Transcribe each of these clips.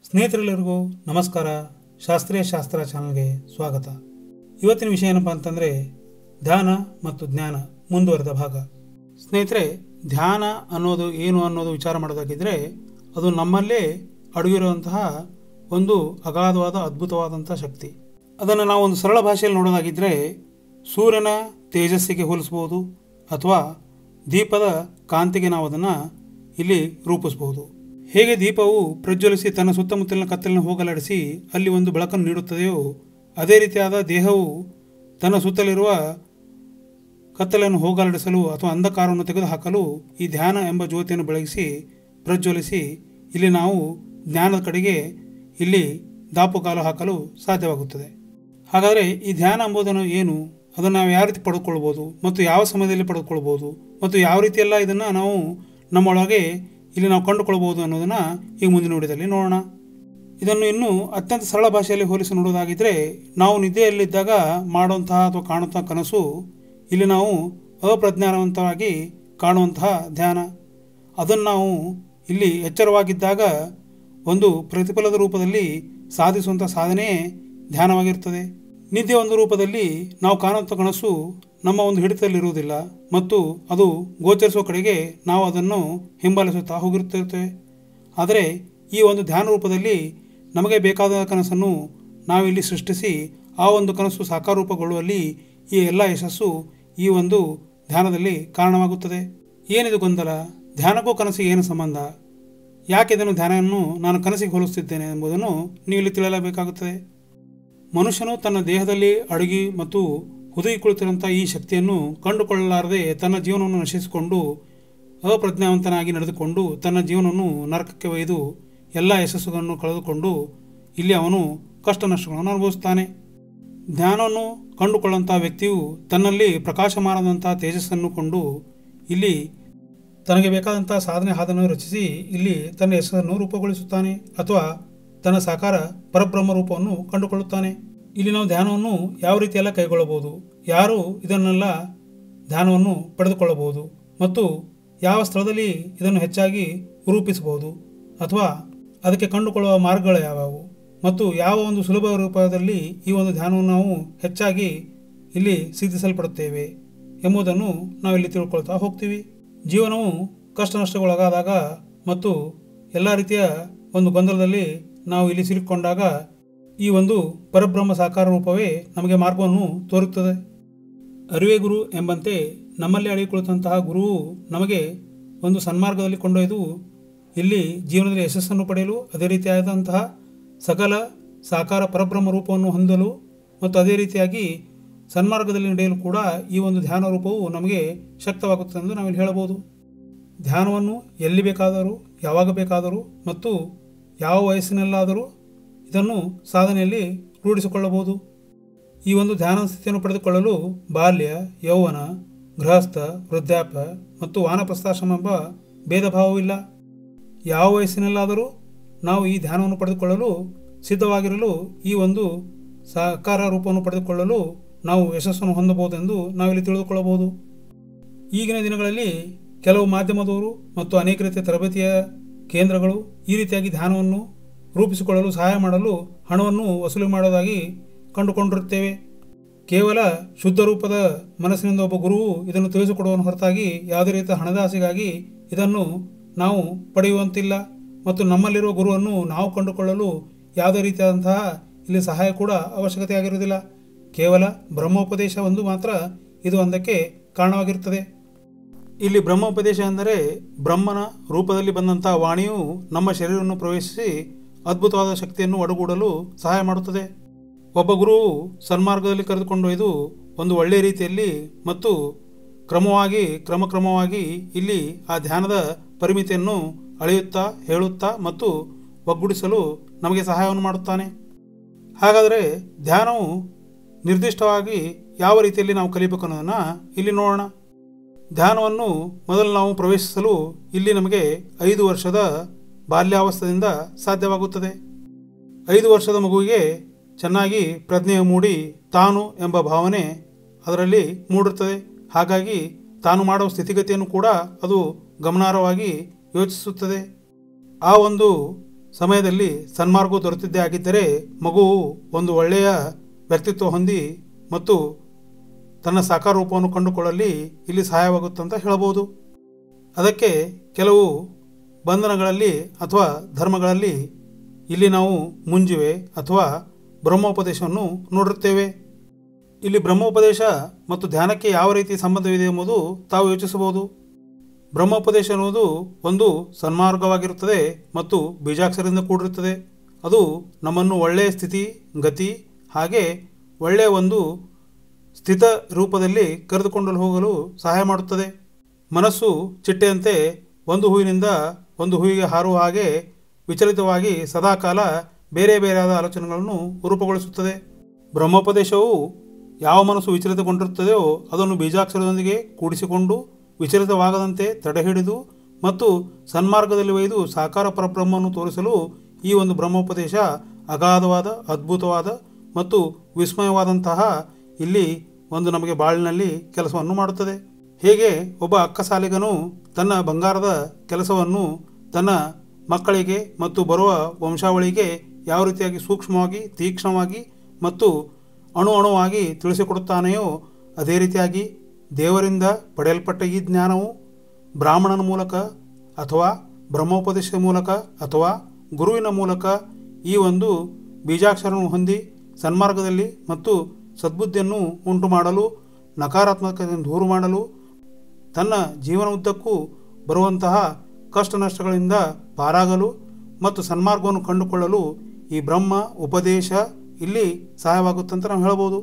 ಸ್ನೇಹಿತರೆಲ್ಲರಿಗೂ ನಮಸ್ಕಾರ. ಶಾಸ್ತ್ರೀಯ ಶಾಸ್ತ್ರ ಚಾನಲ್ಗೆ ಸ್ವಾಗತ. ಇವತ್ತಿನ ವಿಷಯ ಏನಪ್ಪ ಅಂತಂದರೆ ಧ್ಯಾನ ಮತ್ತು ಜ್ಞಾನ ಮುಂದುವರೆದ ಭಾಗ. ಸ್ನೇಹಿತರೆ, ಧ್ಯಾನ ಅನ್ನೋದು ಏನು ಅನ್ನೋದು ವಿಚಾರ ಮಾಡೋದಾಗಿದ್ದರೆ ಅದು ನಮ್ಮಲ್ಲೇ ಅಡಗಿರುವಂತಹ ಒಂದು ಅಗಾಧವಾದ ಅದ್ಭುತವಾದಂಥ ಶಕ್ತಿ. ಅದನ್ನು ನಾವು ಒಂದು ಸರಳ ಭಾಷೆಯಲ್ಲಿ ನೋಡೋದಾಗಿದ್ದರೆ ಸೂರ್ಯನ ತೇಜಸ್ಸಿಗೆ ಹೋಲಿಸ್ಬೋದು ಅಥವಾ ದೀಪದ ಕಾಂತಿಗೆ ನಾವು ಅದನ್ನು ಇಲ್ಲಿ ರೂಪಿಸ್ಬೋದು. ಹೇಗೆ ದೀಪವು ಪ್ರಜ್ವಲಿಸಿ ತನ್ನ ಸುತ್ತಮುತ್ತಲಿನ ಕತ್ತಲನ್ನು ಹೋಗಲಾಡಿಸಿ ಅಲ್ಲಿ ಒಂದು ಬೆಳಕನ್ನು ನೀಡುತ್ತದೆಯೋ ಅದೇ ರೀತಿಯಾದ ದೇಹವು ತನ್ನ ಸುತ್ತಲಿರುವ ಕತ್ತಲನ್ನು ಹೋಗಲಾಡಿಸಲು ಅಥವಾ ಅಂಧಕಾರವನ್ನು ತೆಗೆದುಹಾಕಲು ಈ ಧ್ಯಾನ ಎಂಬ ಜ್ಯೋತಿಯನ್ನು ಬೆಳಗಿಸಿ ಪ್ರಜ್ವಲಿಸಿ ಇಲ್ಲಿ ನಾವು ಜ್ಞಾನದ ಕಡೆಗೆ ಇಲ್ಲಿ ದಾಪುಗಾಲು ಹಾಕಲು ಸಾಧ್ಯವಾಗುತ್ತದೆ. ಹಾಗಾದರೆ ಈ ಧ್ಯಾನ ಎಂಬುದನ್ನು ಏನು, ಅದನ್ನು ನಾವು ಯಾವ ರೀತಿ ಪಡೆದುಕೊಳ್ಬೋದು ಮತ್ತು ಯಾವ ಸಮಯದಲ್ಲಿ ಪಡೆದುಕೊಳ್ಬೋದು ಮತ್ತು ಯಾವ ರೀತಿಯೆಲ್ಲ ಇದನ್ನು ನಾವು ನಮ್ಮೊಳಗೆ ಇಲ್ಲಿ ನಾವು ಕಂಡುಕೊಳ್ಬೋದು ಅನ್ನೋದನ್ನು ಈ ಮುಂದಿನ ವಿಡಿಯೋದಲ್ಲಿ ನೋಡೋಣ. ಇದನ್ನು ಇನ್ನೂ ಅತ್ಯಂತ ಸರಳ ಭಾಷೆಯಲ್ಲಿ ಹೋಲಿಸಿ ನೋಡೋದಾಗಿದ್ದರೆ ನಾವು ನಿದ್ದೆಯಲ್ಲಿದ್ದಾಗ ಮಾಡುವಂತಹ ಅಥವಾ ಕಾಣುವಂತಹ ಕನಸು ಇಲ್ಲಿ ನಾವು ಅಪ್ರಜ್ಞಾನವಂತವಾಗಿ ಕಾಣುವಂತಹ ಧ್ಯಾನ. ಅದನ್ನು ನಾವು ಇಲ್ಲಿ ಎಚ್ಚರವಾಗಿದ್ದಾಗ ಒಂದು ಪ್ರತಿಫಲದ ರೂಪದಲ್ಲಿ ಸಾಧಿಸುವಂಥ ಸಾಧನೆಯೇ ಧ್ಯಾನವಾಗಿರ್ತದೆ. ನಿದ್ದೆ ಒಂದು ರೂಪದಲ್ಲಿ ನಾವು ಕಾಣುವಂಥ ಕನಸು ನಮ್ಮ ಒಂದು ಹಿಡಿತದಲ್ಲಿರುವುದಿಲ್ಲ ಮತ್ತು ಅದು ಗೋಚರಿಸುವ ಕಡೆಗೆ ನಾವು ಅದನ್ನು ಹಿಂಬಾಲಿಸುತ್ತಾ ಹೋಗಿರುತ್ತಿರ್ತೇವೆ. ಆದರೆ ಈ ಒಂದು ಧ್ಯಾನ ರೂಪದಲ್ಲಿ ನಮಗೆ ಬೇಕಾದ ಕನಸನ್ನು ನಾವಿಲ್ಲಿ ಸೃಷ್ಟಿಸಿ ಆ ಒಂದು ಕನಸು ಸಾಕಾರ ರೂಪಗೊಳ್ಳುವಲ್ಲಿ ಈ ಎಲ್ಲ ಯಶಸ್ಸು ಈ ಒಂದು ಧ್ಯಾನದಲ್ಲಿ ಕಾರಣವಾಗುತ್ತದೆ. ಏನಿದು ಗೊಂದಲ? ಧ್ಯಾನಕ್ಕೂ ಕನಸಿಗೆ ಏನು ಸಂಬಂಧ? ಯಾಕೆ ಇದನ್ನು ಧ್ಯಾನವನ್ನು ನಾನು ಕನಸಿಗೆ ಹೋಲಿಸುತ್ತಿದ್ದೇನೆ ಎಂಬುದನ್ನು ನೀವು ಇಲ್ಲಿ ತಿಳಿಯಲೇಬೇಕಾಗುತ್ತದೆ. ಮನುಷ್ಯನು ತನ್ನ ದೇಹದಲ್ಲಿ ಅಡಗಿ ಮತ್ತು ಹುದುಗಿ ಕುಳಿತಿರುವಂಥ ಈ ಶಕ್ತಿಯನ್ನು ಕಂಡುಕೊಳ್ಳಲಾರದೆ ತನ್ನ ಜೀವನವನ್ನು ನಶಿಸಿಕೊಂಡು ಅಪ್ರಜ್ಞಾವಂತನಾಗಿ ನಡೆದುಕೊಂಡು ತನ್ನ ಜೀವನವನ್ನು ನರಕಕ್ಕೆ ಒಯ್ದು ಎಲ್ಲ ಯಶಸ್ಸುಗಳನ್ನು ಕಳೆದುಕೊಂಡು ಇಲ್ಲಿ ಅವನು ಕಷ್ಟ ನಷ್ಟಗಳನ್ನು ಅನುಭವಿಸುತ್ತಾನೆ. ಜ್ಞಾನವನ್ನು ಕಂಡುಕೊಳ್ಳುವಂಥ ವ್ಯಕ್ತಿಯು ತನ್ನಲ್ಲಿ ಪ್ರಕಾಶಮಾನದಂಥ ತೇಜಸ್ಸನ್ನು ಕೊಂಡು ಇಲ್ಲಿ ತನಗೆ ಬೇಕಾದಂಥ ಸಾಧನೆ ಹಾದನ್ನು ರಚಿಸಿ ಇಲ್ಲಿ ತನ್ನ ಯಶಸ್ಸನ್ನು ರೂಪುಗೊಳಿಸುತ್ತಾನೆ ಅಥವಾ ತನ್ನ ಸಾಕಾರ ಪರಬ್ರಹ್ಮ ರೂಪವನ್ನು ಕಂಡುಕೊಳ್ಳುತ್ತಾನೆ. ಇಲ್ಲಿ ನಾವು ಧ್ಯಾನವನ್ನು ಯಾವ ರೀತಿಯೆಲ್ಲ ಕೈಗೊಳ್ಳಬಹುದು, ಯಾರು ಇದನ್ನೆಲ್ಲ ಧ್ಯಾನವನ್ನು ಪಡೆದುಕೊಳ್ಳಬಹುದು ಮತ್ತು ಯಾವ ಸ್ಥಳದಲ್ಲಿ ಇದನ್ನು ಹೆಚ್ಚಾಗಿ ರೂಪಿಸಬಹುದು ಅಥವಾ ಅದಕ್ಕೆ ಕಂಡುಕೊಳ್ಳುವ ಮಾರ್ಗಗಳು ಯಾವುವು ಮತ್ತು ಯಾವ ಒಂದು ಸುಲಭ ರೂಪದಲ್ಲಿ ಈ ಒಂದು ಧ್ಯಾನವನ್ನು ನಾವು ಹೆಚ್ಚಾಗಿ ಇಲ್ಲಿ ಸಿದ್ಧಿಸಲ್ಪಡುತ್ತೇವೆ ಎಂಬುದನ್ನು ನಾವಿಲ್ಲಿ ತಿಳ್ಕೊಳ್ತಾ ಹೋಗ್ತೀವಿ. ಜೀವನವು ಕಷ್ಟ ನಷ್ಟಗೊಳಗಾದಾಗ ಮತ್ತು ಎಲ್ಲ ರೀತಿಯ ಒಂದು ಗೊಂದಲದಲ್ಲಿ ನಾವು ಇಲ್ಲಿ ಸಿಲುಕೊಂಡಾಗ ಈ ಒಂದು ಪರಬ್ರಹ್ಮ ಸಾಕಾರ ರೂಪವೇ ನಮಗೆ ಮಾರ್ಗವನ್ನು ತೋರುತ್ತದೆ. ಅರಿವೇ ಗುರು ಎಂಬಂತೆ ನಮ್ಮಲ್ಲಿ ಅಡಗಿಕೊಳ್ಳುವಂತಹ ಗುರುವು ನಮಗೆ ಒಂದು ಸನ್ಮಾರ್ಗದಲ್ಲಿ ಕೊಂಡೊಯ್ದು ಇಲ್ಲಿ ಜೀವನದಲ್ಲಿ ಯಶಸ್ಸನ್ನು ಪಡೆಯಲು ಅದೇ ರೀತಿಯಾದಂತಹ ಸಕಲ ಸಾಕಾರ ಪರಬ್ರಹ್ಮ ರೂಪವನ್ನು ಹೊಂದಲು ಮತ್ತು ಅದೇ ರೀತಿಯಾಗಿ ಸನ್ಮಾರ್ಗದಲ್ಲಿ ನಡೆಯಲು ಕೂಡ ಈ ಒಂದು ಧ್ಯಾನ ರೂಪವು ನಮಗೆ ಶಕ್ತವಾಗುತ್ತದೆ ಎಂದು ನಾವಿಲ್ಲಿ ಹೇಳಬಹುದು. ಧ್ಯಾನವನ್ನು ಎಲ್ಲಿ ಬೇಕಾದರೂ ಯಾವಾಗ ಬೇಕಾದರೂ ಮತ್ತು ಯಾವ ವಯಸ್ಸಿನಲ್ಲಾದರೂ ಇದನ್ನು ಸಾಧನೆಯಲ್ಲಿ ರೂಢಿಸಿಕೊಳ್ಳಬಹುದು. ಈ ಒಂದು ಧ್ಯಾನ ಸ್ಥಿತಿಯನ್ನು ಪಡೆದುಕೊಳ್ಳಲು ಬಾಲ್ಯ, ಯೌವನ, ಗೃಹಸ್ಥ, ವೃದ್ಧಾಪ್ಯ ಮತ್ತು ವಾನಪ್ರಸ್ಥಾಶ್ರಮ ಎಂಬ ಭೇದ ಭಾವವಿಲ್ಲ. ಯಾವ ವಯಸ್ಸಿನಲ್ಲಾದರೂ ನಾವು ಈ ಧ್ಯಾನವನ್ನು ಪಡೆದುಕೊಳ್ಳಲು ಸಿದ್ಧವಾಗಿರಲು ಈ ಒಂದು ಸಾಕಾರ ರೂಪವನ್ನು ಪಡೆದುಕೊಳ್ಳಲು ನಾವು ಯಶಸ್ಸನ್ನು ಹೊಂದಬಹುದೆಂದು ನಾವಿಲ್ಲಿ ತಿಳಿದುಕೊಳ್ಳಬಹುದು. ಈಗಿನ ದಿನಗಳಲ್ಲಿ ಕೆಲವು ಮಾಧ್ಯಮದವರು ಮತ್ತು ಅನೇಕ ರೀತಿಯ ತರಬೇತಿಯ ಕೇಂದ್ರಗಳು ಈ ರೀತಿಯಾಗಿ ಧ್ಯಾನವನ್ನು ರೂಪಿಸಿಕೊಳ್ಳಲು ಸಹಾಯ ಮಾಡಲು ಹಣವನ್ನು ವಸೂಲಿ ಮಾಡೋದಾಗಿ ಕಂಡುಕೊಂಡಿರುತ್ತೇವೆ. ಕೇವಲ ಶುದ್ಧ ರೂಪದ ಮನಸ್ಸಿನಿಂದ ಒಬ್ಬ ಗುರುವು ಇದನ್ನು ತಿಳಿಸಿಕೊಡುವ ಹೊರತಾಗಿ ಯಾವುದೇ ರೀತಿಯ ಹಣದ ಆಸೆಗಾಗಿ ಇದನ್ನು ನಾವು ಪಡೆಯುವಂತಿಲ್ಲ ಮತ್ತು ನಮ್ಮಲ್ಲಿರುವ ಗುರುವನ್ನು ನಾವು ಕಂಡುಕೊಳ್ಳಲು ಯಾವುದೇ ರೀತಿಯಾದಂತಹ ಇಲ್ಲಿ ಸಹಾಯ ಕೂಡ ಅವಶ್ಯಕತೆ ಆಗಿರುವುದಿಲ್ಲ. ಕೇವಲ ಬ್ರಹ್ಮೋಪದೇಶ ಒಂದು ಮಾತ್ರ ಇದು ಒಂದಕ್ಕೆ ಕಾರಣವಾಗಿರುತ್ತದೆ. ಇಲ್ಲಿ ಬ್ರಹ್ಮೋಪದೇಶ ಎಂದರೆ ಬ್ರಹ್ಮನ ರೂಪದಲ್ಲಿ ಬಂದಂಥ ವಾಣಿಯು ನಮ್ಮ ಶರೀರವನ್ನು ಪ್ರವೇಶಿಸಿ ಅದ್ಭುತವಾದ ಶಕ್ತಿಯನ್ನು ಒಡಗೂಡಲು ಸಹಾಯ ಮಾಡುತ್ತದೆ. ಒಬ್ಬ ಗುರುವು ಸನ್ಮಾರ್ಗದಲ್ಲಿ ಕರೆದುಕೊಂಡೊಯ್ದು ಒಂದು ಒಳ್ಳೆಯ ರೀತಿಯಲ್ಲಿ ಮತ್ತು ಕ್ರಮವಾಗಿ ಇಲ್ಲಿ ಆ ಧ್ಯಾನದ ಪರಿಮಿತಿಯನ್ನು ಅಳೆಯುತ್ತಾ ಹೇಳುತ್ತಾ ಮತ್ತು ಒಗ್ಗೂಡಿಸಲು ನಮಗೆ ಸಹಾಯವನ್ನು ಮಾಡುತ್ತಾನೆ. ಹಾಗಾದರೆ ಧ್ಯಾನವು ನಿರ್ದಿಷ್ಟವಾಗಿ ಯಾವ ರೀತಿಯಲ್ಲಿ ನಾವು ಕಲಿಯಬೇಕು ಅನ್ನೋದನ್ನು ಇಲ್ಲಿ ನೋಡೋಣ. ಧ್ಯಾನವನ್ನು ಮೊದಲು ನಾವು ಪ್ರವೇಶಿಸಲು ಇಲ್ಲಿ ನಮಗೆ 5 ವರ್ಷದ ಬಾಲ್ಯಾವಸ್ಥೆಯಿಂದ ಸಾಧ್ಯವಾಗುತ್ತದೆ. 5 ವರ್ಷದ ಮಗುವಿಗೆ ಚೆನ್ನಾಗಿ ಪ್ರಜ್ಞೆ ಮೂಡಿ ತಾನು ಎಂಬ ಭಾವನೆ ಅದರಲ್ಲಿ ಮೂಡುತ್ತದೆ. ಹಾಗಾಗಿ ತಾನು ಮಾಡುವ ಸ್ಥಿತಿಗತಿಯನ್ನು ಕೂಡ ಅದು ಗಮನಾರ್ಹವಾಗಿ ಯೋಚಿಸುತ್ತದೆ. ಆ ಒಂದು ಸಮಯದಲ್ಲಿ ಸನ್ಮಾರ್ಗವು ದೊರೆತಿದ್ದೇ ಆಗಿದ್ದರೆ ಮಗುವು ಒಂದು ಒಳ್ಳೆಯ ವ್ಯಕ್ತಿತ್ವ ಹೊಂದಿ ಮತ್ತು ತನ್ನ ಸಾಕಾರ ರೂಪವನ್ನು ಕಂಡುಕೊಳ್ಳಲಿ ಇಲ್ಲಿ ಸಹಾಯವಾಗುತ್ತಂತ ಹೇಳಬಹುದು. ಅದಕ್ಕೆ ಕೆಲವು ಬಂಧನಗಳಲ್ಲಿ ಅಥವಾ ಧರ್ಮಗಳಲ್ಲಿ ಇಲ್ಲಿ ನಾವು ಮುಂಜುವೆ ಅಥವಾ ಬ್ರಹ್ಮೋಪದೇಶವನ್ನು ನೋಡಿರುತ್ತೇವೆ. ಇಲ್ಲಿ ಬ್ರಹ್ಮೋಪದೇಶ ಮತ್ತು ಧ್ಯಾನಕ್ಕೆ ಯಾವ ರೀತಿ ಸಂಬಂಧವಿದೆ ಎಂಬುದು ತಾವು ಯೋಚಿಸಬಹುದು. ಬ್ರಹ್ಮೋಪದೇಶ ಎನ್ನುವುದು ಒಂದು ಸನ್ಮಾರ್ಗವಾಗಿರುತ್ತದೆ ಮತ್ತು ಬೀಜಾಕ್ಷರದಿಂದ ಕೂಡಿರುತ್ತದೆ. ಅದು ನಮ್ಮನ್ನು ಒಳ್ಳೆಯ ಸ್ಥಿತಿ, ಗತಿ ಹಾಗೆ ಒಳ್ಳೆಯ ಒಂದು ಸ್ಥಿತ ರೂಪದಲ್ಲಿ ಕರೆದುಕೊಂಡು ಹೋಗಲು ಸಹಾಯ ಮಾಡುತ್ತದೆ. ಮನಸ್ಸು ಚಿಟ್ಟೆಯಂತೆ ಒಂದು ಹೂವಿನಿಂದ ಒಂದು ಹೂವಿಗೆ ಹಾರುವ ಹಾಗೆ ವಿಚಲಿತವಾಗಿ ಸದಾಕಾಲ ಬೇರೆ ಬೇರೆಯಾದ ಆಲೋಚನೆಗಳನ್ನು ರೂಪುಗೊಳಿಸುತ್ತದೆ. ಬ್ರಹ್ಮೋಪದೇಶವು ಯಾವ ಮನಸ್ಸು ವಿಚಲಿತಗೊಂಡಿರುತ್ತದೆಯೋ ಅದನ್ನು ಬೀಜಾಕ್ಷರದೊಂದಿಗೆ ಕೂಡಿಸಿಕೊಂಡು ವಿಚಲಿತವಾಗದಂತೆ ತಡೆಹಿಡಿದು ಮತ್ತು ಸನ್ಮಾರ್ಗದಲ್ಲಿ ಒಯ್ದು ಸಾಕಾರ ಪರಬ್ರಹ್ಮವನ್ನು ತೋರಿಸಲು ಈ ಒಂದು ಬ್ರಹ್ಮೋಪದೇಶ ಅಗಾಧವಾದ, ಅದ್ಭುತವಾದ ಮತ್ತು ವಿಸ್ಮಯವಾದಂತಹ ಇಲ್ಲಿ ಒಂದು ನಮಗೆ ಬಾಳಿನಲ್ಲಿ ಕೆಲಸವನ್ನು ಮಾಡುತ್ತದೆ. ಹೇಗೆ ಒಬ್ಬ ಅಕ್ಕಸಾಲಿಗನು ತನ್ನ ಬಂಗಾರದ ಕೆಲಸವನ್ನು ತನ್ನ ಮಕ್ಕಳಿಗೆ ಮತ್ತು ಬರುವ ವಂಶಾವಳಿಗೆ ಯಾವ ರೀತಿಯಾಗಿ ಸೂಕ್ಷ್ಮವಾಗಿ, ತೀಕ್ಷ್ಣವಾಗಿ ಮತ್ತು ಅಣುವಾಗಿ ತಿಳಿಸಿಕೊಡುತ್ತಾನೆಯೋ ಅದೇ ರೀತಿಯಾಗಿ ದೇವರಿಂದ ಪಡೆಯಲ್ಪಟ್ಟ ಈ ಜ್ಞಾನವು ಬ್ರಾಹ್ಮಣನ ಮೂಲಕ ಅಥವಾ ಬ್ರಹ್ಮೋಪದೇಶದ ಮೂಲಕ ಅಥವಾ ಗುರುವಿನ ಮೂಲಕ ಈ ಒಂದು ಬೀಜಾಕ್ಷರವನ್ನು ಹೊಂದಿ ಸನ್ಮಾರ್ಗದಲ್ಲಿ ಮತ್ತು ಸದ್ಬುದ್ಧಿಯನ್ನು ಉಂಟು ಮಾಡಲು, ನಕಾರಾತ್ಮಕತೆಯನ್ನು ದೂರು ಮಾಡಲು, ತನ್ನ ಜೀವನ ಉದ್ದಕ್ಕೂ ಬರುವಂತಹ ಕಷ್ಟ ನಷ್ಟಗಳಿಂದ ಪಾರಾಗಲು ಮತ್ತು ಸನ್ಮಾರ್ಗವನ್ನು ಕಂಡುಕೊಳ್ಳಲು ಈ ಬ್ರಹ್ಮ ಉಪದೇಶ ಇಲ್ಲಿ ಸಹಾಯವಾಗುತ್ತಂತ ನಾವು ಹೇಳಬಹುದು.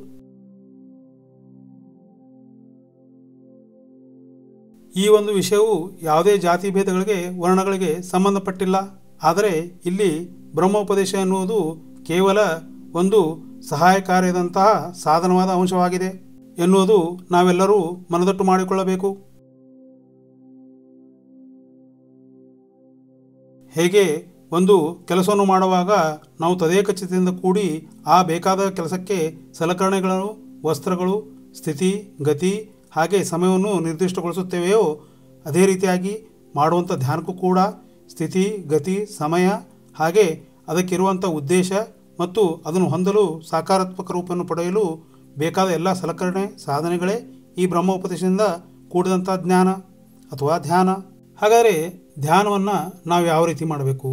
ಈ ಒಂದು ವಿಷಯವು ಯಾವುದೇ ಜಾತಿ ಭೇದಗಳಿಗೆ, ವರ್ಣಗಳಿಗೆ ಸಂಬಂಧಪಟ್ಟಿಲ್ಲ. ಆದರೆ ಇಲ್ಲಿ ಬ್ರಹ್ಮೋಪದೇಶ ಎನ್ನುವುದು ಕೇವಲ ಒಂದು ಸಹಾಯಕಾರಿಯಾದಂತಹ ಸಾಧನವಾದ ಅಂಶವಾಗಿದೆ ಎನ್ನುವುದು ನಾವೆಲ್ಲರೂ ಮನದಟ್ಟು ಮಾಡಿಕೊಳ್ಳಬೇಕು. ಹೇಗೆ ಒಂದು ಕೆಲಸವನ್ನು ಮಾಡುವಾಗ ನಾವು ತದೇಕಚಿತ್ತದಿಂದ ಕೂಡಿ ಆ ಬೇಕಾದ ಕೆಲಸಕ್ಕೆ ಸಲಕರಣೆಗಳು, ವಸ್ತ್ರಗಳು, ಸ್ಥಿತಿ, ಗತಿ ಹಾಗೆ ಸಮಯವನ್ನು ನಿರ್ದಿಷ್ಟಗೊಳಿಸುತ್ತೇವೆಯೋ ಅದೇ ರೀತಿಯಾಗಿ ಮಾಡುವಂಥ ಧ್ಯಾನಕ್ಕೂ ಕೂಡ ಸ್ಥಿತಿ, ಗತಿ, ಸಮಯ ಹಾಗೆ ಅದಕ್ಕಿರುವಂಥ ಉದ್ದೇಶ ಮತ್ತು ಅದನ್ನು ಹೊಂದಲು ಸಾಕಾರಾತ್ಮಕ ರೂಪವನ್ನು ಪಡೆಯಲು ಬೇಕಾದ ಎಲ್ಲ ಸಲಕರಣೆ, ಸಾಧನೆಗಳೇ ಈ ಬ್ರಹ್ಮೋಪದೇಶದಿಂದ ಕೂಡಿದಂಥ ಜ್ಞಾನ ಅಥವಾ ಧ್ಯಾನ. ಹಾಗಾದರೆ ಧ್ಯಾನವನ್ನು ನಾವು ಯಾವ ರೀತಿ ಮಾಡಬೇಕು?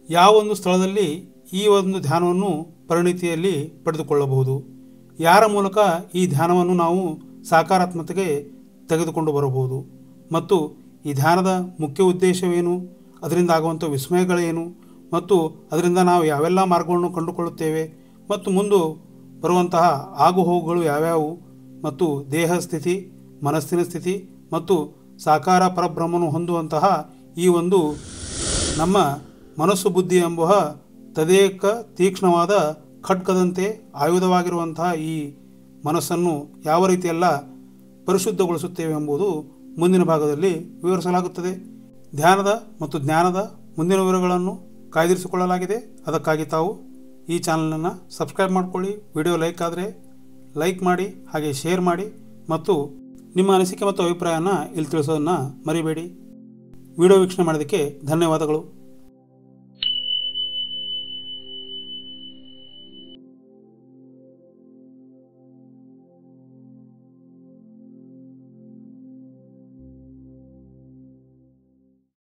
ಯಾವ ಒಂದು ಸ್ಥಳದಲ್ಲಿ ಈ ಒಂದು ಧ್ಯಾನವನ್ನು ಪರಿಣಿತಿಯಲ್ಲಿ ಪಡೆದುಕೊಳ್ಳಬಹುದು? ಯಾರ ಮೂಲಕ ಈ ಧ್ಯಾನವನ್ನು ನಾವು ಸಾಕಾರಾತ್ಮಕತೆಗೆ ತೆಗೆದುಕೊಂಡು ಬರಬಹುದು? ಮತ್ತು ಈ ಧ್ಯಾನದ ಮುಖ್ಯ ಉದ್ದೇಶವೇನು? ಅದರಿಂದ ಆಗುವಂಥ ವಿಸ್ಮಯಗಳೇನು? ಮತ್ತು ಅದರಿಂದ ನಾವು ಯಾವೆಲ್ಲ ಮಾರ್ಗವನ್ನು ಕಂಡುಕೊಳ್ಳುತ್ತೇವೆ? ಮತ್ತು ಮುಂದೆ ಬರುವಂತಹ ಆಗುಹೋಗುಗಳು ಯಾವ್ಯಾವು? ಮತ್ತು ದೇಹ ಸ್ಥಿತಿ, ಮನಸ್ಸಿನ ಸ್ಥಿತಿ ಮತ್ತು ಸಾಕಾರ ಪರಬ್ರಹ್ಮನು ಹೊಂದುವಂತಹ ಈ ಒಂದು ನಮ್ಮ ಮನಸ್ಸು ಬುದ್ಧಿ ಎಂಬ ತದೇಕ ತೀಕ್ಷ್ಣವಾದ ಖಡ್ಗದಂತೆ ಆಯುಧವಾಗಿರುವಂತಹ ಈ ಮನಸ್ಸನ್ನು ಯಾವ ರೀತಿಯೆಲ್ಲ ಪರಿಶುದ್ಧಗೊಳಿಸುತ್ತೇವೆ ಎಂಬುದು ಮುಂದಿನ ಭಾಗದಲ್ಲಿ ವಿವರಿಸಲಾಗುತ್ತದೆ. ಧ್ಯಾನದ ಮತ್ತು ಜ್ಞಾನದ ಮುಂದಿನ ವಿವರಗಳನ್ನು ಕಾಯ್ದಿರಿಸಿಕೊಳ್ಳಲಾಗಿದೆ. ಅದಕ್ಕಾಗಿ ತಾವು ಈ ಚಾನಲನ್ನು ಸಬ್ಸ್ಕ್ರೈಬ್ ಮಾಡಿಕೊಳ್ಳಿ. ವಿಡಿಯೋ ಲೈಕ್ ಆದರೆ ಲೈಕ್ ಮಾಡಿ, ಹಾಗೆ ಶೇರ್ ಮಾಡಿ ಮತ್ತು ನಿಮ್ಮ ಅನಿಸಿಕೆ ಮತ್ತು ಅಭಿಪ್ರಾಯನ ಇಲ್ಲಿ ತಿಳಿಸೋದನ್ನು ಮರಿಬೇಡಿ. ವಿಡಿಯೋ ವೀಕ್ಷಣೆ ಮಾಡೋದಕ್ಕೆ ಧನ್ಯವಾದಗಳು.